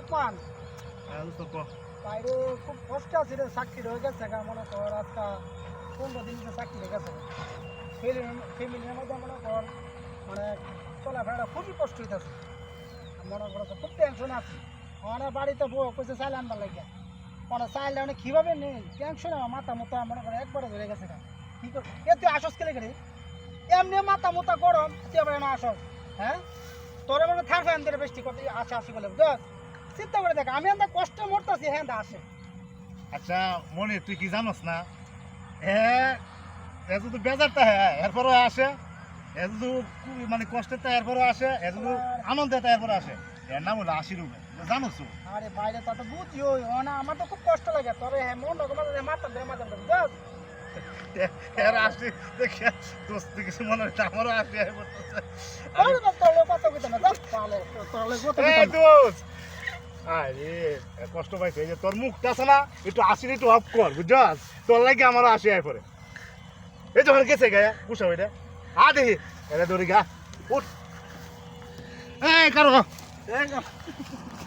লোকমান তো কো বাইরে খুব কষ্ট আছে রে, চাকরি হয়ে গেছে গা, মনে কর আজকা 15 দিন চাকরি হয়ে গেছে। ফ্যামিলির মধ্যে মনে কর মানে চলাফেরাটা খুবই কষ্ট হইতেছে, মনে করো তো খুব টেনশন আছে। আমার বাড়িতে বউ কইছে চাইল আনবার লাগিয়া, মানে চাইলে অনেক কীভাবে নেই টেনশন, আমার মাথা মোতা মনে করো একবারে ধরে গেছে গা। কী কর এ তুই আসস কেলে গেলে এমনি মাথা মোতা গরম, তুই আবার না আসস? হ্যাঁ তোর মানে থার ফ্যান ধরে বৃষ্টি করতে আসে আসি বলে বুঝস? চিন্তা করে দেখ, আমি এত কষ্ট মরতেছি, হ্যাঁ আসে। আচ্ছা মনে তুই কি জানোস না হ্যাঁ তো বেজারটা হ্যাঁ এরপরও আসে, মানে কষ্টেরটা এরপরও আসে, আনন্দেরটা এরপরে আসে। এর নাম হলো 80 রুপে, জানোস তো? আরে বাইরে তো বুঝি ওই না, আমার তো খুব কষ্ট লাগে, তবে হ্যাঁ মন রকম মাথা ধরে বুঝস? এর আসি দেখে দোস্ত কিছু মনে হচ্ছে আমারও আসে। তোর কত কইতে না যাস তাহলে, তাহলে কত এই দোস্ত আরে কষ্ট পাইছে, এই যে তোর মুখটা আছে না একটু আসির একটু অফ কর বুঝছস, তোর লাগে আমারও আসে এরপরে। এই যখন গেছে গায়া পুষা ওইটা দেখি এটা দৌড়ি গা উঠ এই কারো